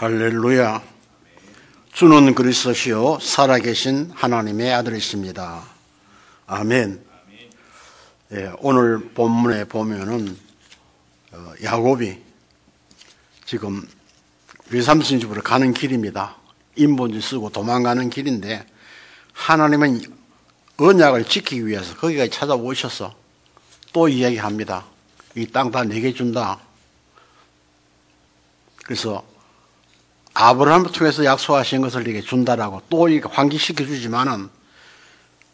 할렐루야. 주는 그리스도시요 살아계신 하나님의 아들이십니다. 아멘. 예, 오늘 본문에 보면은 야곱이 지금 외삼촌 집으로 가는 길입니다. 인본지 쓰고 도망가는 길인데 하나님은 언약을 지키기 위해서 거기까지 찾아오셔서 또 이야기합니다. 이 땅 다 내게 준다. 그래서 아브라함을 통해서 약속하신 것을 네게 준다라고 또 이렇게 환기시켜 주지만은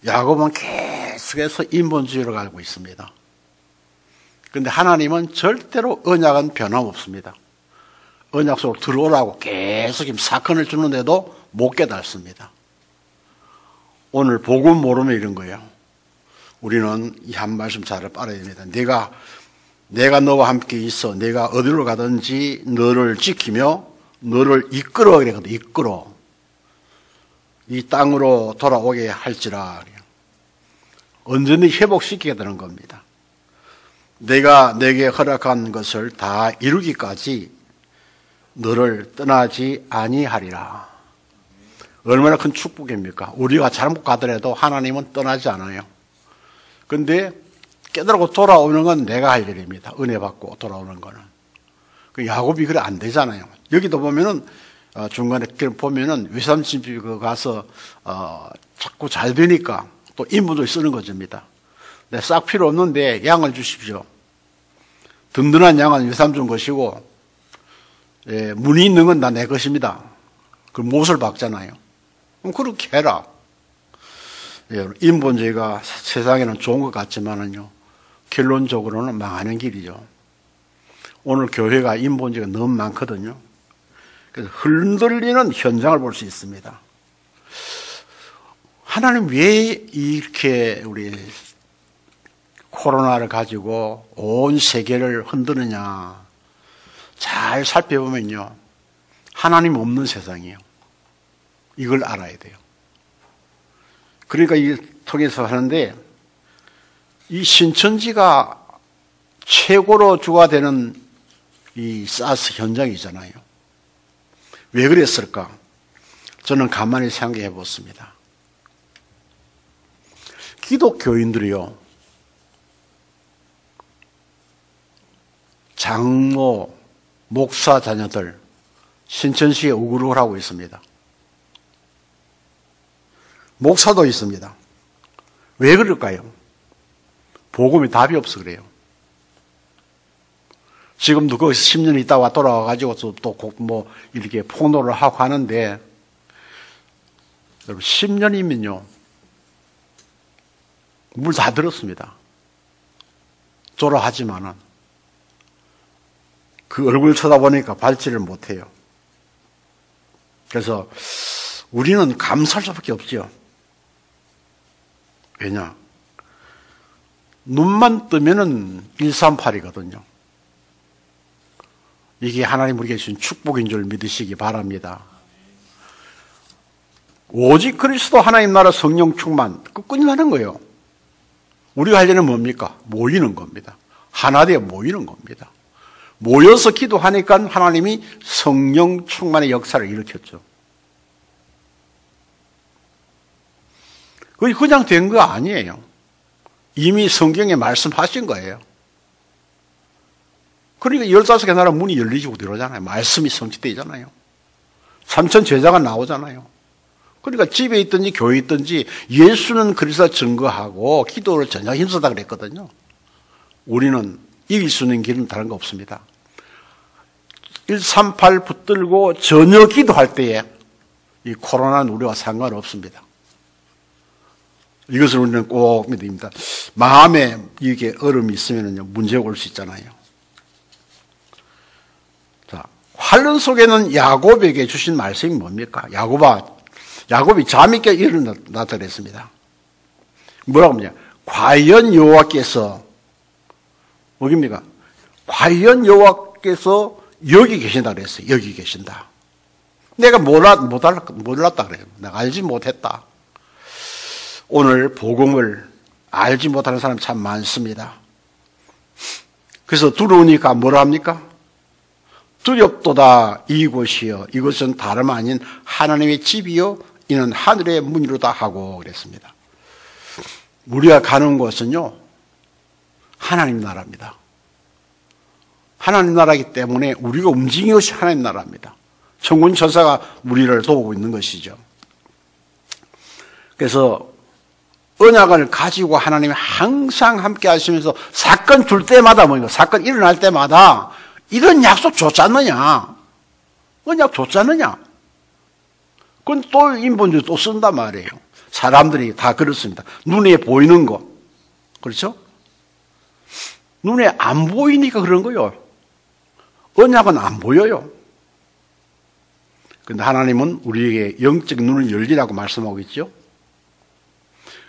야곱은 계속해서 인본주의로 가고 있습니다. 그런데 하나님은 절대로 언약은 변함없습니다. 언약 속으로 들어오라고 계속 사건을 주는데도 못 깨닫습니다. 오늘 복음 모르면 이런 거예요. 우리는 이 한 말씀 잘 알아야 됩니다. 내가 너와 함께 있어. 내가 어디로 가든지 너를 지키며 너를 이끌어 그랬거든. 이끌어. 이 땅으로 돌아오게 할지라. 언제든지 회복시키게 되는 겁니다. 내가 내게 허락한 것을 다 이루기까지 너를 떠나지 아니하리라. 얼마나 큰 축복입니까? 우리가 잘못 가더라도 하나님은 떠나지 않아요. 그런데 깨달고 돌아오는 건 내가 할 일입니다. 은혜 받고 돌아오는 거는. 그 야곱이 그래 안 되잖아요. 여기도 보면은 중간에 보면은 외삼촌 집에 가서 자꾸 잘 되니까 또 인분을 쓰는 것입니다. 네, 싹 필요 없는데 양을 주십시오. 든든한 양은 외삼촌 것이고 예, 문이 있는 건 다 내 것입니다. 그 못을 박잖아요. 그럼 그렇게 해라. 예, 인본주의가 세상에는 좋은 것 같지만은요, 결론적으로는 망하는 길이죠. 오늘 교회가 인본주의가 너무 많거든요. 그래서 흔들리는 현장을 볼 수 있습니다. 하나님 왜 이렇게 우리 코로나를 가지고 온 세계를 흔드느냐. 잘 살펴보면요. 하나님 없는 세상이에요. 이걸 알아야 돼요. 그러니까 이 통해서 하는데 이 신천지가 최고로 주가 되는 이 사스 현장이잖아요. 왜 그랬을까? 저는 가만히 생각해 봤습니다. 기독교인들이요. 장로, 목사 자녀들 신천지에 우글우글 하고 있습니다. 목사도 있습니다. 왜 그럴까요? 복음이 답이 없어 그래요. 지금도 거기서 10년 있다가 돌아와가지고 또 뭐 이렇게 폭로를 하고 하는데 여러분 10년이면요 물 다 들었습니다. 졸아하지만은 그 얼굴 쳐다보니까 밟지를 못해요. 그래서 우리는 감사할 수밖에 없죠. 왜냐? 눈만 뜨면은 138이거든요. 이게 하나님 우리에게 주신 축복인 줄 믿으시기 바랍니다. 오직 그리스도 하나님 나라 성령 충만, 끊임하는 거예요. 우리가 할 일은 뭡니까? 모이는 겁니다. 하나 되어 모이는 겁니다. 모여서 기도하니까 하나님이 성령 충만의 역사를 일으켰죠. 그게 그냥 된 거 아니에요. 이미 성경에 말씀하신 거예요. 그러니까 15개 나라 문이 열리고 들어오잖아요. 말씀이 성취되잖아요. 3천 제자가 나오잖아요. 그러니까 집에 있든지 교회에 있든지 예수는 그리스도 증거하고 기도를 전혀 힘쓰다 그랬거든요. 우리는 이길 수 있는 길은 다른 거 없습니다. 138 붙들고 전혀 기도할 때에 이 코로나는 우리와 상관없습니다. 이것을 우리는 꼭 믿어야 됩니다. 마음에 이게 얼음이 있으면요 문제가 올 수 있잖아요. 자, 환란 속에는 야곱에게 주신 말씀이 뭡니까? 야곱이 잠있게 일어났다 그랬습니다. 뭐라고 합니까? 과연 여호와께서 뭐입니까? 과연 여호와께서 여기 계신다 그랬어요. 여기 계신다. 내가 몰랐다 그래요. 내가 알지 못했다. 오늘 복음을 알지 못하는 사람이 참 많습니다. 그래서 들어오니까 뭐라 합니까? 두렵도다 이곳이여 이것은 다름 아닌 하나님의 집이요 이는 하늘의 문이로다 하고 그랬습니다. 우리가 가는 곳은요 하나님 나라입니다. 하나님 나라이기 때문에 우리가 움직이는 것이 하나님 나라입니다. 천군 천사가 우리를 도우고 있는 것이죠. 그래서 언약을 가지고 하나님이 항상 함께 하시면서 사건 줄 때마다 뭐니까 사건 일어날 때마다 이런 약속 줬지 않느냐? 언약 줬지 않느냐? 그건 또 인본주의 또 쓴단 말이에요. 사람들이 다 그렇습니다. 눈에 보이는 거. 그렇죠? 눈에 안 보이니까 그런 거요. 언약은 안 보여요. 그런데 하나님은 우리에게 영적 눈을 열리라고 말씀하고 있죠.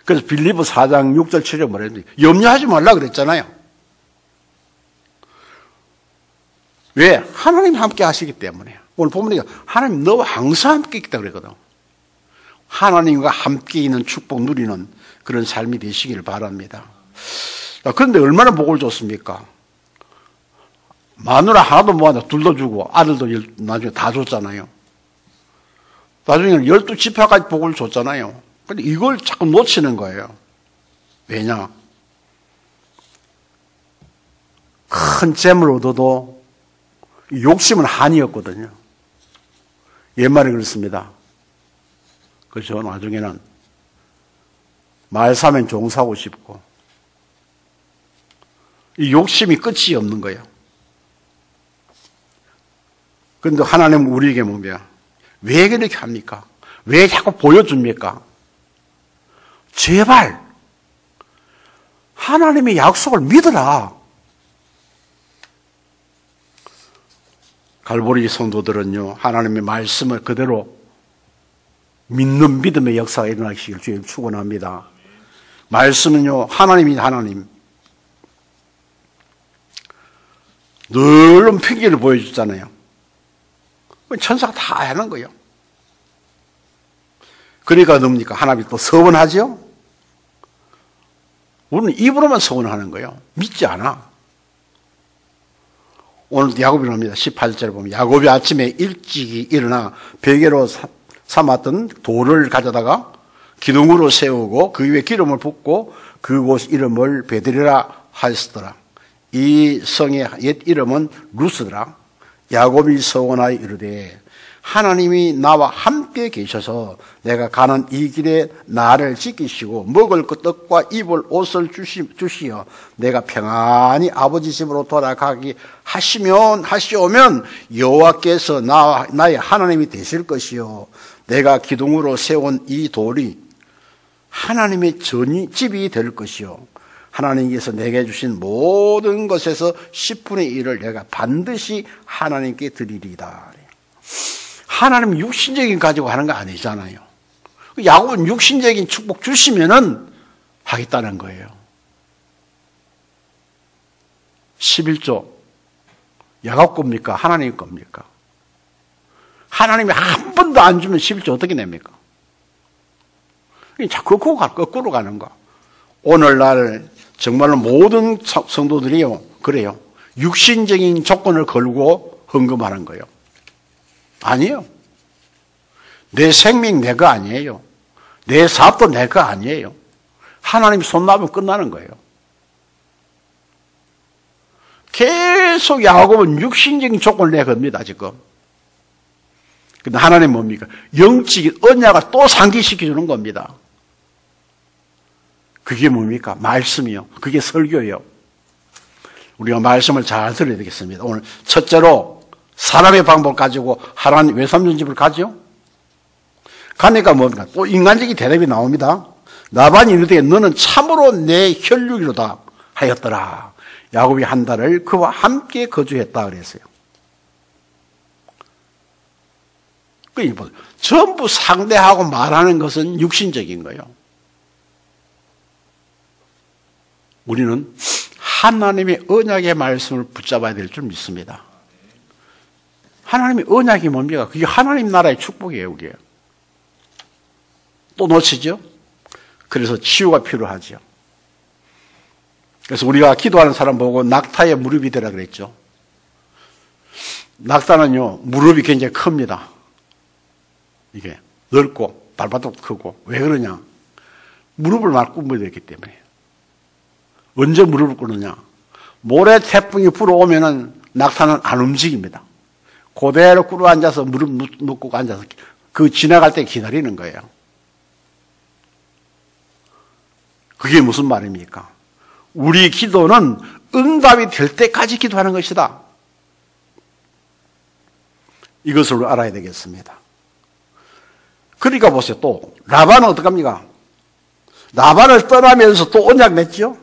그래서 빌립보 4장 6절 7절 뭐라 했는데 염려하지 말라 그랬잖아요. 왜? 하나님 함께 하시기 때문에. 오늘 보면 하나님 너와 항상 함께 있다 그랬거든. 하나님과 함께 있는 축복 누리는 그런 삶이 되시기를 바랍니다. 그런데 얼마나 복을 줬습니까? 마누라 하나도 모아서 둘도 주고 아들도 나중에 다 줬잖아요. 나중에는 12지파까지 복을 줬잖아요. 근데 이걸 자꾸 놓치는 거예요. 왜냐? 큰 재물 얻어도 욕심은 한이었거든요. 옛말에 그렇습니다. 그래서 나중에는 말 사면 종 사고 싶고 이 욕심이 끝이 없는 거예요. 그런데 하나님은 우리에게 뭡니까? 왜 그렇게 합니까? 왜 자꾸 보여줍니까? 제발 하나님의 약속을 믿어라. 갈보리 성도들은요 하나님의 말씀을 그대로 믿는 믿음의 역사가 일어나시길 주님 축원합니다. 말씀은요 하나님이 하나님. 늘 핑계를 보여주잖아요. 천사가 다 하는 거예요. 그러니까 뭡니까? 하나님이 또 서원하죠? 우리는 입으로만 서원하는 거예요. 믿지 않아. 오늘 야곱이 옵니다. 18절에 보면 야곱이 아침에 일찍이 일어나 베개로 삼았던 돌을 가져다가 기둥으로 세우고 그 위에 기름을 붓고 그곳 이름을 베들이라 하였더라. 이 성의 옛 이름은 루스더라. 야곱이 서원하여 이르되 하나님이 나와 함께 계셔서 내가 가는 이 길에 나를 지키시고 먹을 그 떡과 입을 옷을 주시어 내가 평안히 아버지 집으로 돌아가게 하시오면 여호와께서 나의 하나님이 되실 것이요 내가 기둥으로 세운 이 돌이 하나님의 집이 될 것이요 하나님께서 내게 주신 모든 것에서 10분의 1을 내가 반드시 하나님께 드리리다. 하나님 육신적인 가지고 하는 거 아니잖아요. 야곱은 육신적인 축복 주시면은 하겠다는 거예요. 11조 야곱 겁니까? 하나님 겁니까? 하나님이 한 번도 안 주면 11조 어떻게 냅니까? 자꾸 거꾸로 가는 거. 오늘날 정말로 모든 성도들이요 그래요. 육신적인 조건을 걸고 헌금하는 거예요. 아니에요. 내 생명 내 거 아니에요. 내 사업도 내 거 아니에요. 하나님 손 놔면 끝나는 거예요. 계속 야곱은 육신적인 조건을 내겁니다 지금. 근데 하나님 뭡니까? 영적인 언약을 또 상기시켜주는 겁니다. 그게 뭡니까? 말씀이요. 그게 설교예요. 우리가 말씀을 잘 들어야 되겠습니다. 오늘 첫째로 사람의 방법 가지고 하나님 외삼촌 집을 가죠? 가니까 뭡니까? 또 인간적인 대답이 나옵니다. 라반이 이르되 너는 참으로 내 혈육이로다 하였더라. 야곱이 한 달을 그와 함께 거주했다 그랬어요. 전부 상대하고 말하는 것은 육신적인 거예요. 우리는 하나님의 언약의 말씀을 붙잡아야 될 줄 믿습니다. 하나님의 언약이 뭡니까? 그게 하나님 나라의 축복이에요, 우리가. 또 놓치죠? 그래서 치유가 필요하죠. 그래서 우리가 기도하는 사람 보고 낙타의 무릎이 되라 그랬죠. 낙타는요, 무릎이 굉장히 큽니다. 이게 넓고 발바닥도 크고. 왜 그러냐? 무릎을 막 꿇어야 되기 때문에. 언제 무릎을 꿇느냐? 모래 태풍이 불어오면은 낙타는 안 움직입니다. 그대로 꿇어 앉아서 무릎 묶고 앉아서 그 지나갈 때 기다리는 거예요. 그게 무슨 말입니까? 우리 기도는 응답이 될 때까지 기도하는 것이다. 이것을 알아야 되겠습니다. 그러니까 보세요. 또 라반은 어떡합니까? 라반을 떠나면서 또 언약 맺죠?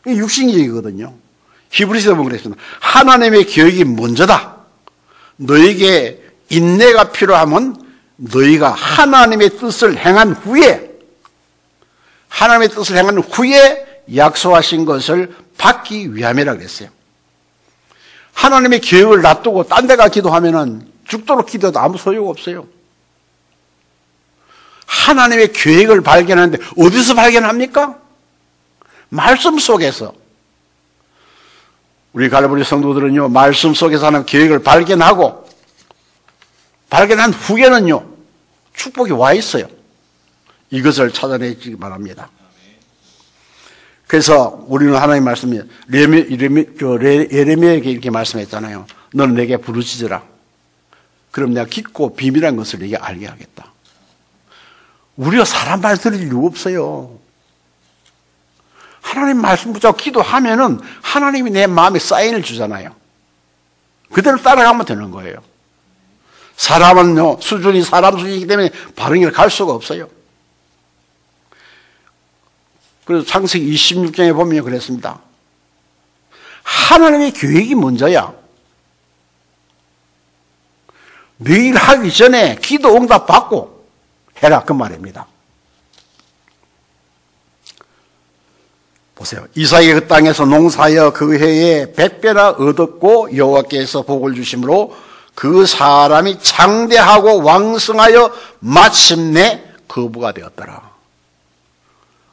이게 육신적이거든요. 히브리서에 보면 그랬습니다. 하나님의 계획이 먼저다. 너에게 인내가 필요하면 너희가 하나님의 뜻을 행한 후에 약속하신 것을 받기 위함이라 그랬어요. 하나님의 계획을 놔두고 딴 데가 기도하면은 죽도록 기도해도 아무 소용 없어요. 하나님의 계획을 발견하는데 어디서 발견합니까? 말씀 속에서. 우리 갈보리 성도들은요, 말씀 속에서 하나님 계획을 발견한 후에는요, 축복이 와 있어요. 이것을 찾아내기 바랍니다. 그래서 우리는 하나님 말씀이 예레미야에게 이렇게 말씀했잖아요. 너는 내게 부르짖으라. 그럼 내가 깊고 비밀한 것을 내게 알게 하겠다. 우리가 사람 말 들을 이유 없어요. 하나님 말씀 붙잡고 기도하면은 하나님이 내 마음에 사인을 주잖아요. 그대로 따라가면 되는 거예요. 사람은요, 수준이 사람 수준이기 때문에 바른 갈 수가 없어요. 그래서 창세기 26장에 보면 그랬습니다. 하나님의 계획이 먼저야. 매일 하기 전에 기도 응답 받고 해라, 그 말입니다. 보세요. 이삭이 그 땅에서 농사하여 그 해에 100배나 얻었고 여호와께서 복을 주심으로 그 사람이 장대하고 왕성하여 마침내 거부가 되었더라.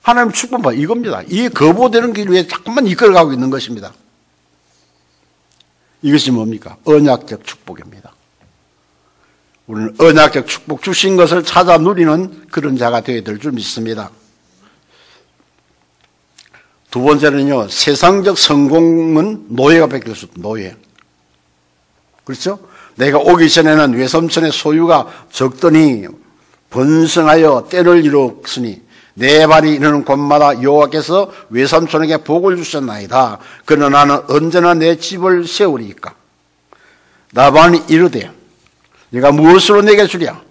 하나님 축복 봐, 이겁니다. 이 거부되는 길 위에 자꾸만 이끌어가고 있는 것입니다. 이것이 뭡니까? 언약적 축복입니다. 우리는 언약적 축복 주신 것을 찾아 누리는 그런 자가 되어야 될 줄 믿습니다. 두 번째는요, 세상적 성공은 노예가 뺏길 수 없다. 노예. 그렇죠? 내가 오기 전에는 외삼촌의 소유가 적더니 번성하여 때를 이루었으니 내 발이 이르는 곳마다 여호와께서 외삼촌에게 복을 주셨나이다. 그러나 나는 언제나 내 집을 세우리이까. 라반이 이르되 네가 무엇으로 내게 주랴?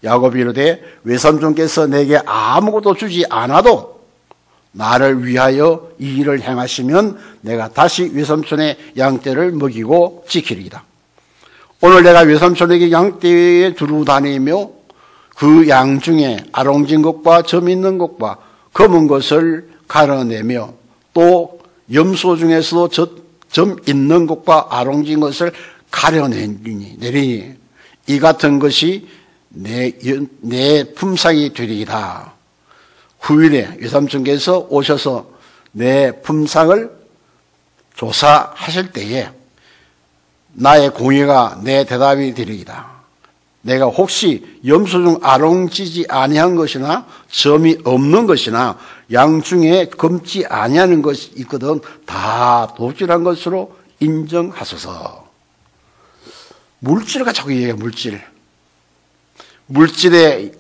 야곱이 이르되 외삼촌께서 내게 아무것도 주지 않아도 나를 위하여 이 일을 행하시면 내가 다시 외삼촌의 양떼를 먹이고 지키리이다. 오늘 내가 외삼촌에게 양떼에 두루 다니며 그 양 중에 아롱진 것과 점 있는 것과 검은 것을 가려내며 또 염소 중에서도 점 있는 것과 아롱진 것을 가려내리니 이 같은 것이 내 품삯이 되리이다. 후일에 외삼촌께서 오셔서 내 품삯을 조사하실 때에 나의 공의가 내 대답이 되리이다. 내가 혹시 염소 중 아롱지지 아니한 것이나 점이 없는 것이나 양 중에 검지 아니하는 것이 있거든 다 도질한 것으로 인정하소서. 물질을 가지고 얘기해요. 물질에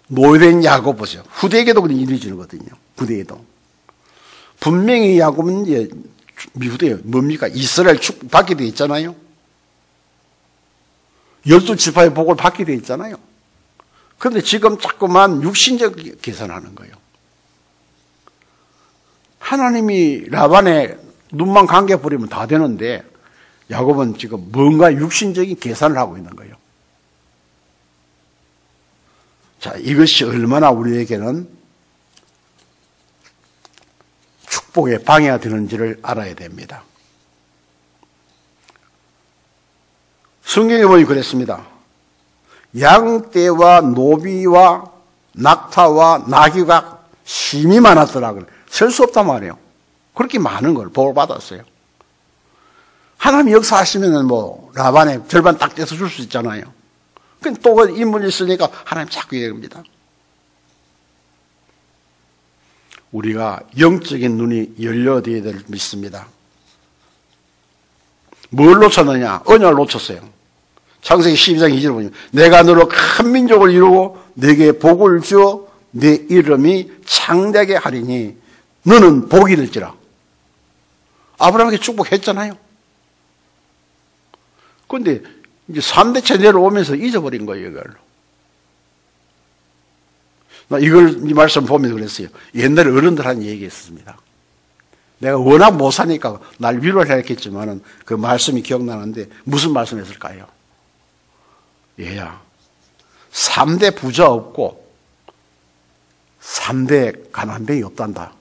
노예된 야곱 보세요. 후대에게도 그런 일이 지르거든요. 후대에도. 분명히 야곱은 미후대예요. 뭡니까? 이스라엘 축복 받게 돼 있잖아요. 12지파의 복을 받게 돼 있잖아요. 그런데 지금 자꾸만 육신적 계산하는 거예요. 하나님이 라반의 눈만 감겨버리면 다 되는데 야곱은 지금 뭔가 육신적인 계산을 하고 있는 거예요. 자, 이것이 얼마나 우리에게는 축복의 방해가 되는지를 알아야 됩니다. 성경에 보니 그랬습니다. 양떼와 노비와 낙타와 나귀가 심히 많았더라. 셀 수 없단 말이에요. 그렇게 많은 걸 복을 받았어요. 하나님이 역사하시면은 뭐 라반의 절반 딱 떼서 줄 수 있잖아요. 근데 또 그 인물이 있으니까 하나님 자꾸 얘기합니다. 우리가 영적인 눈이 열려야 될 믿습니다. 뭘 놓쳤느냐? 언약을 놓쳤어요. 창세기 12장 2절을 보면 내가 너로 큰 민족을 이루고 네게 복을 주어 네 이름이 창대하게 하리니 너는 복이 될지라. 아브라함에게 축복했잖아요. 그런데 이제 3대째 내려오면서 잊어버린 거예요, 이걸. 나 이 말씀 보면서 그랬어요. 옛날에 어른들 한 얘기 했습니다. 내가 워낙 못 사니까 날 위로를 했겠지만은 그 말씀이 기억나는데 무슨 말씀 했을까요? 얘야, 3대 부자 없고 3대 가난뱅이 없단다.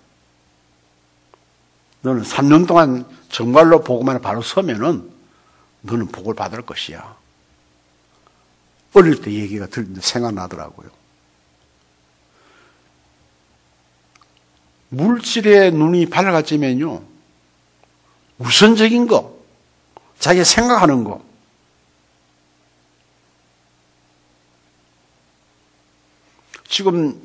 너는 3년 동안 정말로 복음만에 바로 서면은 너는 복을 받을 것이야. 어릴 때 얘기가 생각나더라고요. 물질에 눈이 밝아지면요, 우선적인 거, 자기가 생각하는 거, 지금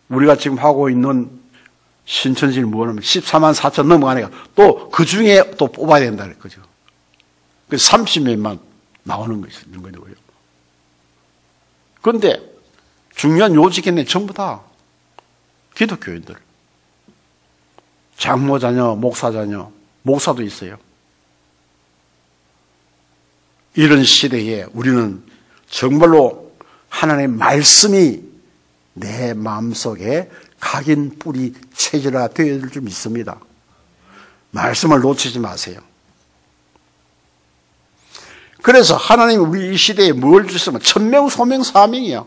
우리가 지금 하고 있는 신천지를 뭐냐면 14만 4천 넘어가니까 또 그 중에 또 뽑아야 된다 그죠. 그 30몇만 나오는 것이 있는 거고요. 그런데 중요한 요직에는 전부 다 기독교인들. 장모 자녀, 목사 자녀, 목사도 있어요. 이런 시대에 우리는 정말로 하나님의 말씀이 내 마음속에 각인 뿌리 체질화 되어야 될 줄 믿습니다. 말씀을 놓치지 마세요. 그래서 하나님이 우리 이 시대에 뭘 주셨으면 천명, 소명, 사명이야.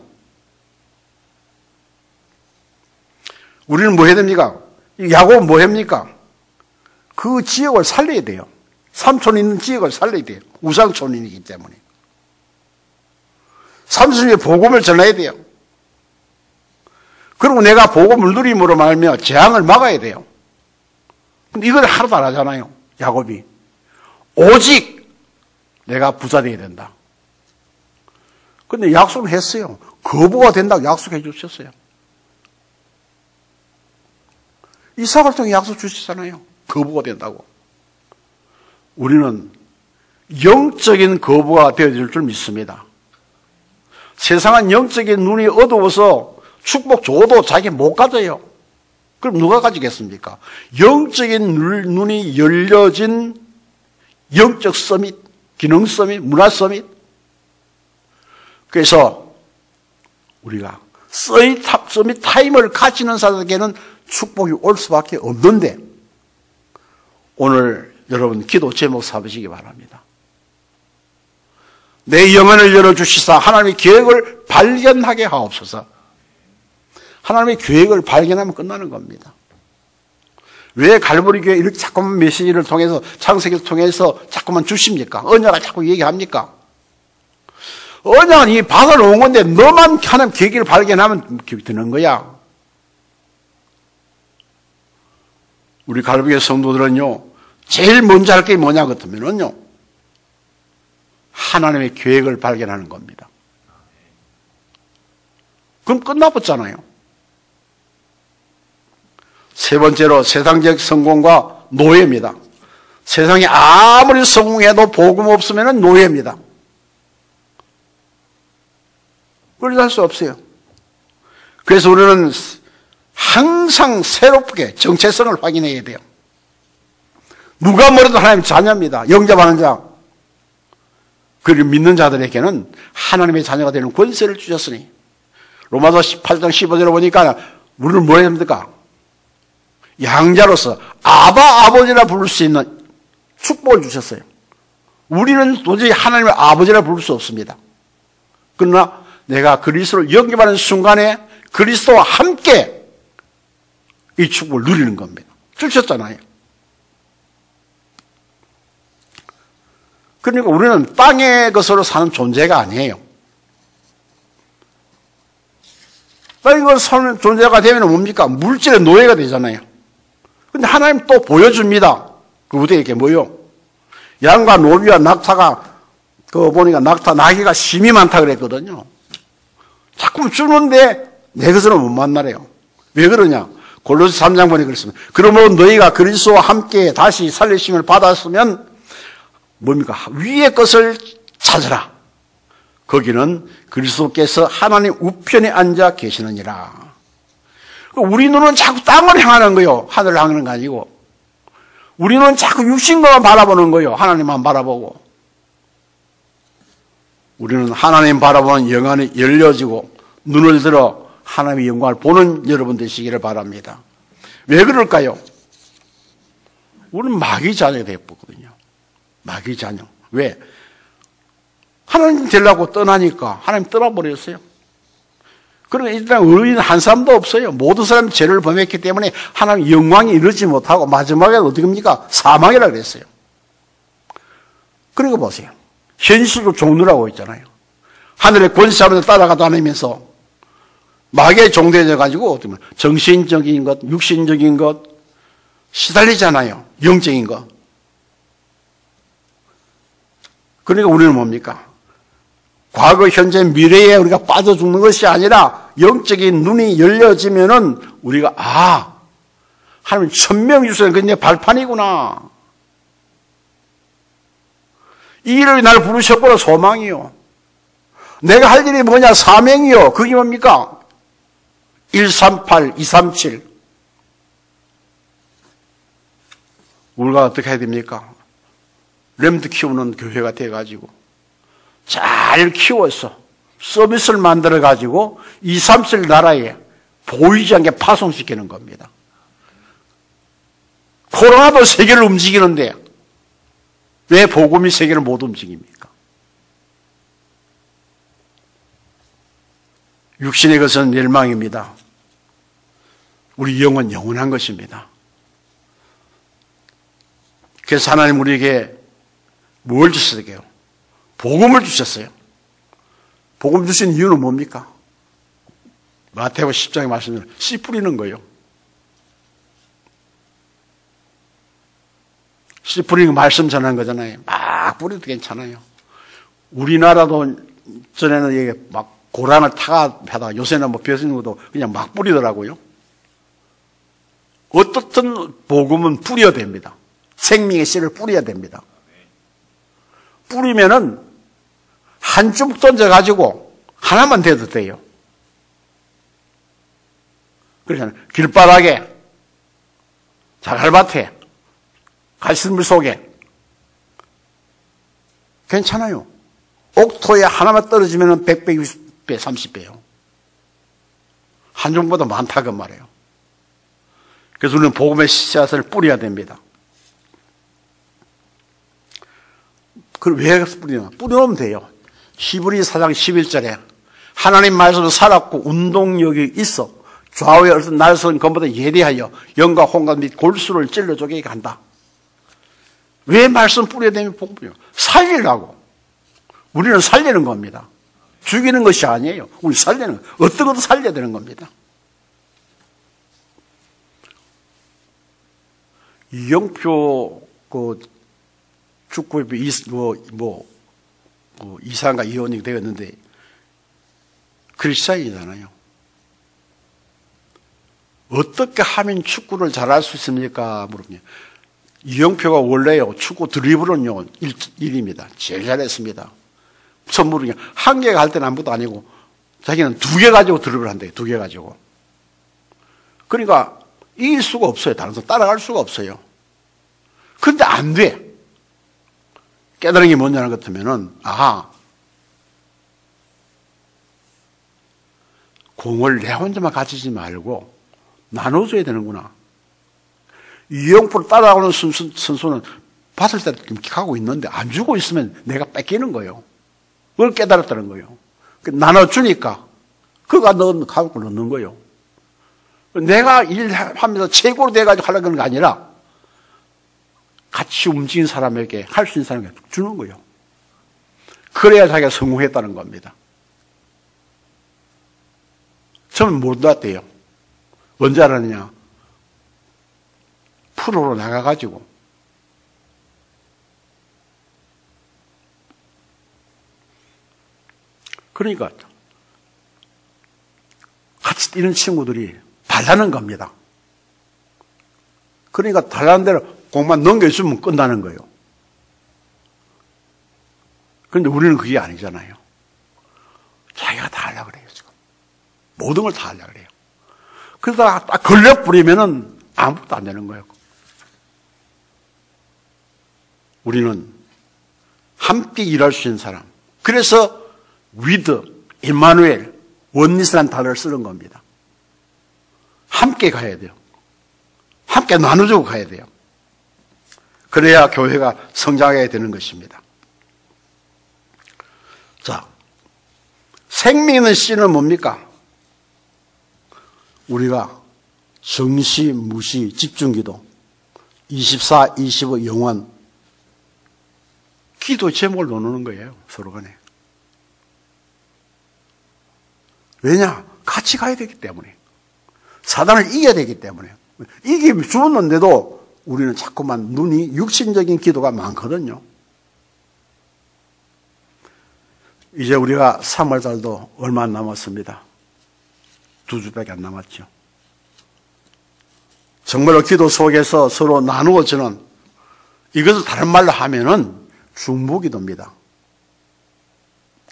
우리는 뭐 해야 됩니까? 야곱은 뭐 합니까? 그 지역을 살려야 돼요. 삼촌 있는 지역을 살려야 돼요. 우상촌이기 때문에. 삼촌의 복음을 전해야 돼요. 그리고 내가 복음을 누림으로 말며 재앙을 막아야 돼요. 근데 이걸 하나도 안 하잖아요. 야곱이. 오직 내가 부자 되어야 된다. 근데 약속을 했어요. 거부가 된다고 약속해 주셨어요. 이삭을 통해 약속 주시잖아요. 거부가 된다고. 우리는 영적인 거부가 되어질 줄 믿습니다. 세상은 영적인 눈이 어두워서 축복 줘도 자기 못 가져요. 그럼 누가 가지겠습니까? 영적인 눈이 열려진 영적 서밋, 기능 서밋, 문화 서밋. 그래서 우리가 서밋 타임을 가지는 사람에게는 축복이 올 수밖에 없는데 오늘 여러분 기도 제목 삼으시기 바랍니다. 내 영혼을 열어주시사 하나님의 계획을 발견하게 하옵소서. 하나님의 계획을 발견하면 끝나는 겁니다. 왜 갈보리 교회 이렇게 자꾸만 메시지를 통해서 창세기를 통해서 자꾸만 주십니까? 언약을 자꾸 얘기합니까? 언약은 이 받아놓은 건데 너만 하나님 계획을 발견하면 기억이 드는 거야. 우리 갈보리 교회 성도들은요, 제일 먼저 할 게 뭐냐 같으면은요, 하나님의 계획을 발견하는 겁니다. 그럼 끝나버렸잖아요. 세 번째로 세상적 성공과 노예입니다. 세상에 아무리 성공해도 복음 없으면 노예입니다. 그걸 할 수 없어요. 그래서 우리는 항상 새롭게 정체성을 확인해야 돼요. 누가 뭐래도 하나님의 자녀입니다. 영접하는 자. 그리고 믿는 자들에게는 하나님의 자녀가 되는 권세를 주셨으니 로마서 18장 15절에 보니까 우리를 뭐 해야 됩니까? 양자로서 아버지라 부를 수 있는 축복을 주셨어요. 우리는 도저히 하나님을 아버지라 부를 수 없습니다. 그러나 내가 그리스도를 영접하는 순간에 그리스도와 함께 이 축복을 누리는 겁니다. 주셨잖아요. 그러니까 우리는 땅의 것으로 사는 존재가 아니에요. 땅의 것으로 사는 존재가 되면 뭡니까? 물질의 노예가 되잖아요. 근데 하나님 또 보여줍니다. 그 우대에 게 뭐요? 양과 노비와 낙타가, 보니까 낙타가 심이 많다 그랬거든요. 자꾸 주는데 내 것으로 못 만나래요. 왜 그러냐? 골로새 3장 보니 그랬습니다. 그러므로 너희가 그리스도와 함께 다시 살리심을 받았으면 뭡니까? 위의 것을 찾으라. 거기는 그리스도께서 하나님 우편에 앉아 계시느니라. 우리 눈은 자꾸 땅을 향하는 거요. 하늘을 향하는 거 아니고. 우리 눈은 자꾸 육신것만 바라보는 거요. 하나님만 바라보고. 우리는 하나님 바라보는 영안이 열려지고 눈을 들어 하나님의 영광을 보는 여러분 되시기를 바랍니다. 왜 그럴까요? 우리는 마귀 자녀가 되었거든요. 마귀 자녀. 왜? 하나님 되려고 떠나니까 하나님 떠나버렸어요. 그러니까 일단 의인 한 사람도 없어요. 모든 사람이 죄를 범했기 때문에 하나님 영광이 이르지 못하고 마지막에 어떻게 합니까? 사망이라 그랬어요. 그러니까 보세요. 현실로 종노라고 있잖아요. 하늘의 권세자들 따라가 다니면서 마귀에 종되어 가지고 어떻게 보면 정신적인 것, 육신적인 것 시달리잖아요. 영적인 것. 그러니까 우리는 뭡니까? 과거, 현재, 미래에 우리가 빠져 죽는 것이 아니라 영적인 눈이 열려지면은 우리가 하나님 천명 주소는 그게 내 발판이구나. 이 일을 나를 부르셨구나. 소망이요. 내가 할 일이 뭐냐? 사명이요. 그게 뭡니까? 138, 237. 우리가 어떻게 해야 됩니까? 렘드 키우는 교회가 돼가지고 잘 키워서 서비스를 만들어가지고 237 나라에 보이지 않게 파송시키는 겁니다. 코로나도 세계를 움직이는데 왜 복음이 세계를 못 움직입니까? 육신의 것은 멸망입니다. 우리 영은 영원한 것입니다. 그래서 하나님 우리에게 뭘 주셨어요? 복음을 주셨어요. 복음 주신 이유는 뭡니까? 마태복음 10장에 말씀대로 씨 뿌리는 거예요. 씨 뿌리는 거 말씀 전하는 거잖아요. 막 뿌려도 괜찮아요. 우리나라도 전에는 이게 막 고랑을 타다가 요새는 뭐 벼슬 것도 그냥 막 뿌리더라고요. 어떻든 복음은 뿌려야 됩니다. 생명의 씨를 뿌려야 됩니다. 뿌리면은 한 주먹 던져가지고 하나만 돼도 돼요. 그러잖아요. 길바닥에, 자갈밭에, 갈실물 속에. 괜찮아요. 옥토에 하나만 떨어지면 100배, 60배, 30배요. 한 주먹보다 많다 그 말이에요. 그래서 우리는 복음의 씨앗을 뿌려야 됩니다. 그걸 왜 뿌리냐? 뿌려놓으면 돼요. 히브리 4장 11절에 하나님 말씀으로 살았고 운동력이 있어 좌우에 어떤 날선 것보다 예리하여 영과 홍과 및 골수를 찔러 쪼개게 한다. 왜 말씀 뿌려야 되면 복음이요? 살리려고. 우리는 살리는 겁니다. 죽이는 것이 아니에요. 우리 살리는 거. 어떤 것도 살려야 되는 겁니다. 이영표 축구협회 이사가 이혼이 되었는데 크리스찬이잖아요. 어떻게 하면 축구를 잘할 수 있습니까? 물으면 이영표가 원래요 축구 드리블은요 1입니다. 제일 잘했습니다. 처음 물으냐 한 개 갈 때는 아무것도 아니고 자기는 2개 가지고 드리블을 한대요. 2개 가지고. 그러니까 이길 수가 없어요. 다른 사람 따라갈 수가 없어요. 근데 안 돼. 깨달은 게 뭐냐는 것 같으면은, 공을 내 혼자만 가지지 말고 나눠줘야 되는구나. 이영표를 따라오는 선수는 받을 때 가고 있는데 안 주고 있으면 내가 뺏기는 거예요. 그걸 깨달았다는 거예요. 나눠주니까 그가 갖고 넣는 거예요. 내가 일하면서 최고로 돼가지고 하려고 하는 게 아니라 같이 움직인 사람에게 할 수 있는 사람에게 주는 거예요. 그래야 자기가 성공했다는 겁니다. 저는 몰랐대요. 언제 알았느냐? 프로로 나가가지고 그러니까 같이 뛰는 친구들이 달라는 겁니다. 그러니까 달라는 대로 공만 넘겨주면 끝나는 거예요. 그런데 우리는 그게 아니잖아요. 자기가 다 하려고 그래요, 지금. 모든 걸 다 하려고 그래요. 그러다가 딱 걸려버리면은 아무것도 안 되는 거예요. 우리는 함께 일할 수 있는 사람. 그래서 with, 임마누엘, 원리스라는 단어를 쓰는 겁니다. 함께 가야 돼요. 함께 나눠주고 가야 돼요. 그래야 교회가 성장하게 되는 것입니다. 자, 생명 있는 씨는 뭡니까? 우리가 정시, 무시, 집중기도, 24, 25, 영원, 기도 제목을 나누는 거예요, 서로 간에. 왜냐? 같이 가야 되기 때문에. 사단을 이겨야 되기 때문에. 이기면 죽었는데도 우리는 자꾸만 눈이 육신적인 기도가 많거든요. 이제 우리가 3월달도 얼마 안 남았습니다. 2주밖에 안 남았죠. 정말로 기도 속에서 서로 나누어지는, 이것을 다른 말로 하면은 중보기도입니다.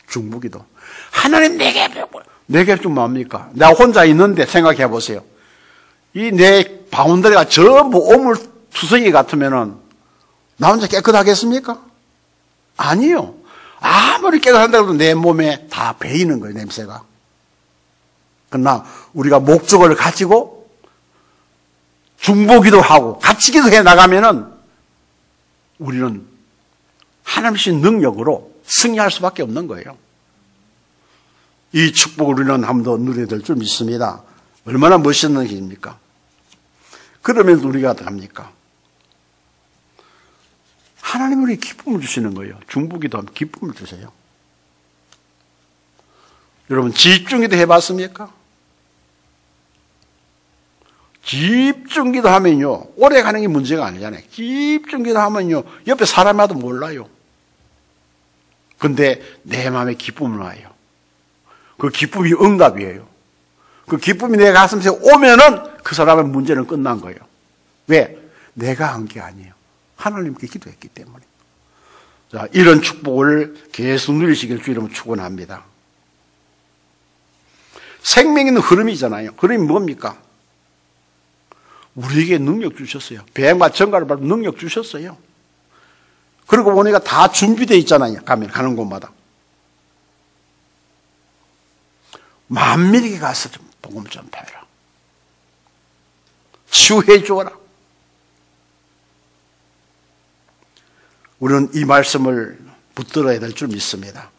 중보기도. 하나님 내게 좀 뭡니까? 내가 혼자 있는데 생각해 보세요. 이 내 바운더리가 전부 오물투성이 같으면은 나 혼자 깨끗하겠습니까? 아니요. 아무리 깨끗한다고 해도 내 몸에 다 배이는 거예요, 냄새가. 그러나 우리가 목적을 가지고 중보기도 하고 같이 기도해 나가면은 우리는 하나님의 능력으로 승리할 수밖에 없는 거예요. 이 축복을 우리는 한 번 더 누려야 될 줄 믿습니다. 얼마나 멋있는 일입니까? 그러면 우리가 어떡합니까? 하나님이 우리 기쁨을 주시는 거예요. 중보기도 하면 기쁨을 주세요. 여러분 집중기도 해봤습니까? 집중기도 하면요, 오래 가는 게 문제가 아니잖아요. 집중기도 하면요, 옆에 사람이 와도 몰라요. 근데 내 마음에 기쁨이 와요. 그 기쁨이 응답이에요. 그 기쁨이 내 가슴에 오면은 그 사람의 문제는 끝난 거예요. 왜? 내가 한 게 아니에요. 하나님께 기도했기 때문에. 자, 이런 축복을 계속 누리시길 주 이름으로 축원합니다. 생명 있는 흐름이잖아요. 흐름이 뭡니까? 우리에게 능력 주셨어요. 배행과 전가를 받고 능력 주셨어요. 그리고 보니까 다 준비되어 있잖아요. 가는 곳마다. 만민에게 가서 좀 복음 전파해라. 치유해 주어라. 우리는 이 말씀을 붙들어야 될 줄 믿습니다.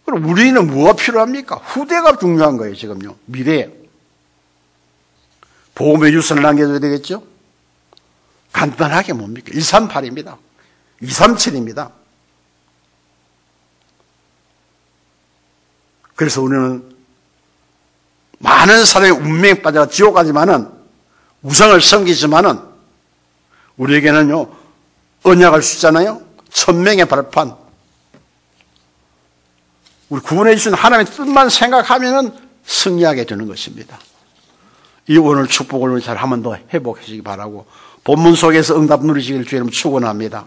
그럼 우리는 뭐가 필요합니까? 후대가 중요한 거예요, 지금요. 미래에. 복음의 유산을 남겨줘야 되겠죠? 간단하게 뭡니까? 138입니다. 237입니다. 그래서 우리는 많은 사람의 운명에 빠져 지옥 가지만은 우상을 섬기지만은 우리에게는요, 언약을 주잖아요. 천명의 발판. 우리 구원해 주신 하나님의 뜻만 생각하면은 승리하게 되는 것입니다. 이 오늘 축복을 잘 한 번 더 회복하시기 바라고 본문 속에서 응답 누리시기를 주님 축원합니다.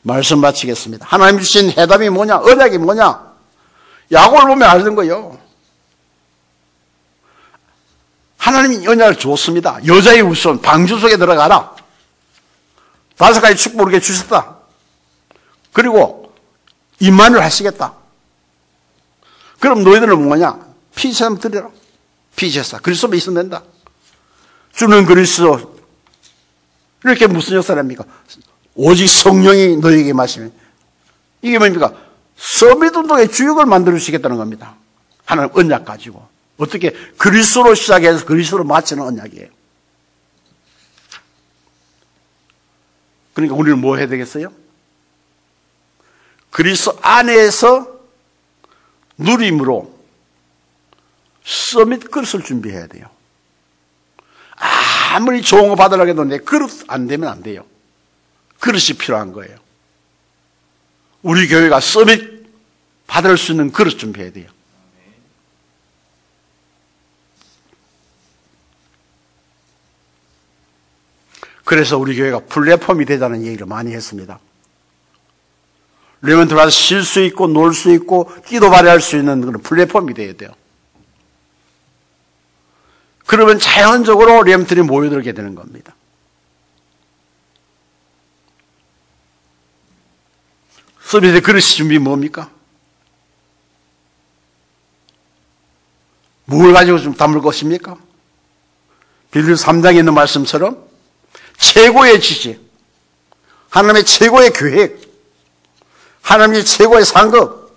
말씀 마치겠습니다. 하나님 주신 해답이 뭐냐? 언약이 뭐냐? 야고보를 보면 알던 거예요. 하나님이 언약을 줬습니다. 여자의 우선 방주 속에 들어가라. 5가지 축복을 이렇게 주셨다. 그리고 임만을 하시겠다. 그럼 너희들은 뭐냐? 피제사면 드려라. 피제사. 그리스도만 있으면 된다. 주는 그리스도. 이렇게 무슨 역사랍니까? 오직 성령이 너희에게 마시면. 이게 뭡니까? 서밋운동의 주역을 만들어주시겠다는 겁니다. 하나님 언약 가지고. 어떻게? 그리스도로 시작해서 그리스도로 마치는 언약이에요. 그러니까 우리는 뭐 해야 되겠어요? 그리스도 안에서 누림으로 서밋 그릇을 준비해야 돼요. 아무리 좋은 거 받으려고 해도 내 그릇 안 되면 안 돼요. 그릇이 필요한 거예요. 우리 교회가 서밋 받을 수 있는 그릇 준비해야 돼요. 그래서 우리 교회가 플랫폼이 되자는 얘기를 많이 했습니다. 레몬 들어가서 쉴 수 있고 놀 수 있고 기도 발휘할 수 있는 그런 플랫폼이 되어야 돼요. 그러면 자연적으로 레몬들이 모여들게 되는 겁니다. 서비스의 그릇 준비 뭡니까? 뭘 가지고 좀 담을 것입니까? 빌립보서 3장에 있는 말씀처럼 최고의 지식, 하나님의 최고의 계획, 하나님의 최고의 상급,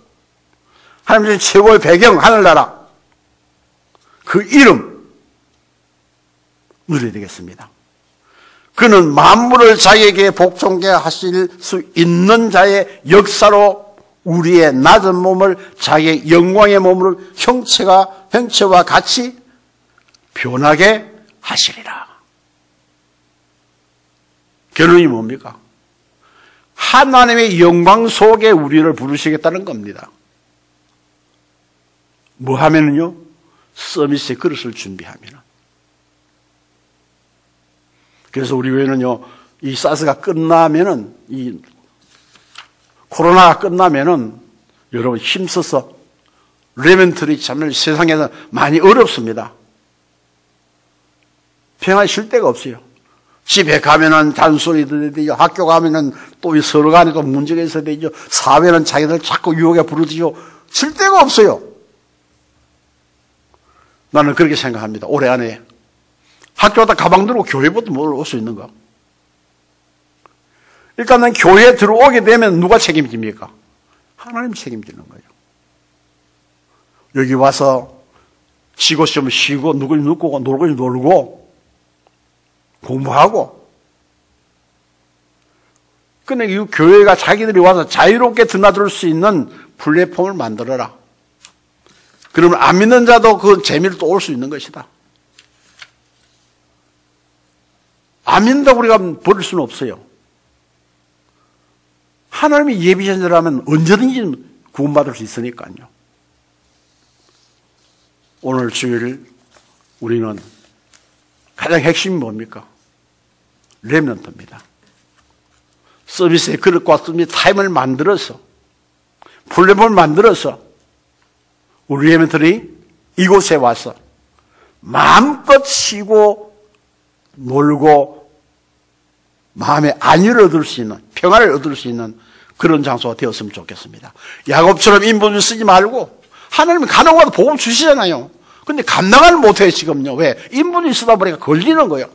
하나님의 최고의 배경, 하늘나라, 그 이름 누려야 되겠습니다. 그는 만물을 자기에게 복종케 하실 수 있는 자의 역사로 우리의 낮은 몸을 자기의 영광의 몸으로 형체와 같이 변하게 하시리라. 결론이 뭡니까? 하나님의 영광 속에 우리를 부르시겠다는 겁니다. 뭐 하면은요? 서비스의 그릇을 준비하면. 그래서 우리 교회는요, 이 사스가 끝나면은, 이 코로나가 끝나면은 여러분 힘써서 레멘트리 참을 세상에서 많이 어렵습니다. 평안히 쉴 데가 없어요. 집에 가면은 잔소리 들어야 되죠. 학교 가면은 또 서로 간에 또 문제가 있어야 되죠. 사회는 자기들 자꾸 유혹에 부르지요. 쉴 데가 없어요. 나는 그렇게 생각합니다. 올해 안에. 학교 갔다 가방 들고 교회부터 뭘 올 수 있는가? 일단은 교회에 들어오게 되면 누가 책임집니까? 하나님 책임지는 거예요. 여기 와서 쉬고 싶으면 쉬고, 누구니 눕고, 놀고니 놀고, 공부하고. 근데 이 교회가 자기들이 와서 자유롭게 드나들 수 있는 플랫폼을 만들어라. 그러면 안 믿는 자도 그 재미를 또 올 수 있는 것이다. 안 믿는다고 우리가 버릴 수는 없어요. 하나님이 예비한 자라면 언제든지 구원받을 수 있으니까요. 오늘 주일 우리는 가장 핵심이 뭡니까? 렘넌트입니다. 서비스의 그릇과 서비스 타임을 만들어서 플랫폼을 만들어서 우리 렘넌트들이 이곳에 와서 마음껏 쉬고 놀고 마음의 안위를 얻을 수 있는, 평안을 얻을 수 있는 그런 장소가 되었으면 좋겠습니다. 야곱처럼 인본주의 쓰지 말고 하나님이 가능하도 복음 주시잖아요. 근데 감당을 못해요, 지금요. 왜? 인본주의 쓰다 보니까 걸리는 거예요.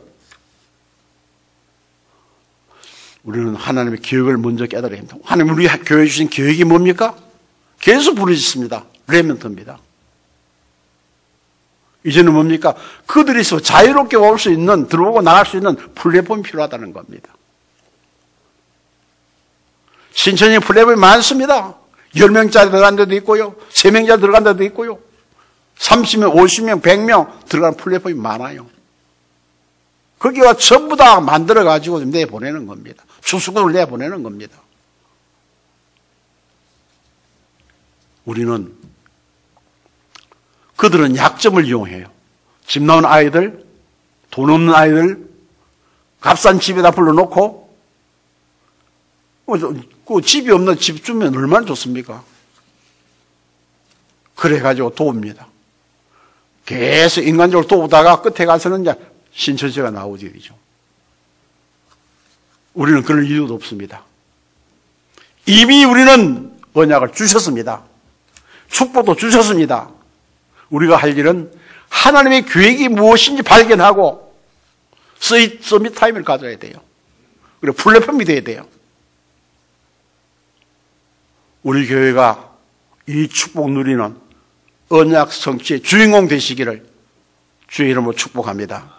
우리는 하나님의 계획을 먼저 깨달아야 합니다. 하나님 우리 교회에 주신 계획이 뭡니까? 계속 부르짖습니다. 레멘트입니다. 이제는 뭡니까? 그들이 자유롭게 올 수 있는, 들어오고 나갈 수 있는 플랫폼이 필요하다는 겁니다. 신천지 플랫폼이 많습니다. 10명짜리 들어간 데도 있고요. 3명짜리 들어간 데도 있고요. 30명, 50명, 100명 들어가는 플랫폼이 많아요. 거기와 전부 다 만들어가지고 내보내는 겁니다. 추수금을 내보내는 겁니다. 우리는 그들은 약점을 이용해요. 집 나온 아이들, 돈 없는 아이들, 값싼 집에다 불러놓고, 그 집이 없는 집 주면 얼마나 좋습니까? 그래가지고 도웁니다. 계속 인간적으로 도우다가 끝에 가서는 이제 신천지가 나오지, 그죠? 우리는 그럴 이유도 없습니다. 이미 우리는 언약을 주셨습니다. 축복도 주셨습니다. 우리가 할 일은 하나님의 계획이 무엇인지 발견하고 서밋 타임을 가져야 돼요. 그리고 플랫폼이 돼야 돼요. 우리 교회가 이 축복 누리는 언약 성취의 주인공 되시기를 주의 이름으로 축복합니다.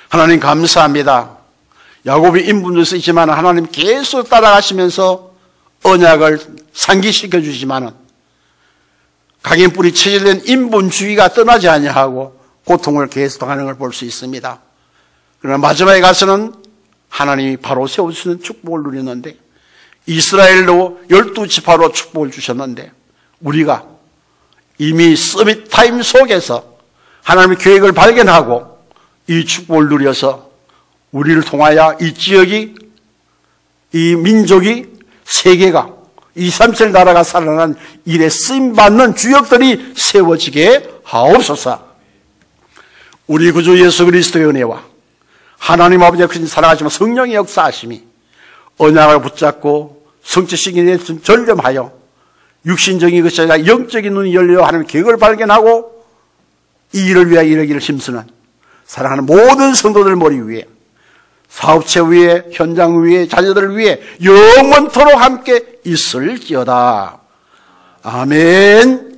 하나님 감사합니다. 야곱이 인분을 쓰지만 하나님 계속 따라가시면서 언약을 상기시켜 주시지만은 각인 뿌리 체질된 인본주의가 떠나지 아니하고 고통을 계속하는 걸 볼 수 있습니다. 그러나 마지막에 가서는 하나님이 바로 세우시는 축복을 누리는데 이스라엘로 12지파로 축복을 주셨는데 우리가 이미 서밋 타임 속에서 하나님의 계획을 발견하고 이 축복을 누려서 우리를 통하여 이 지역이, 이 민족이, 세계가, 237 나라가 살아난 일에 쓰임받는 주역들이 세워지게 하옵소서. 우리 구주 예수 그리스도의 은혜와 하나님 아버지의 크신 사랑하시며 성령의 역사하심이 언약을 붙잡고 성취시키기 위해 전념하여 육신적인 것이 아니라 영적인 눈이 열려 하나님의 계획을 발견하고 이 일을 위하여 이르기를 힘쓰는 사랑하는 모든 성도들 머리 위에, 사업체 위에, 현장 위에, 자녀들 위에 영원토록 함께 있을지어다. 아멘.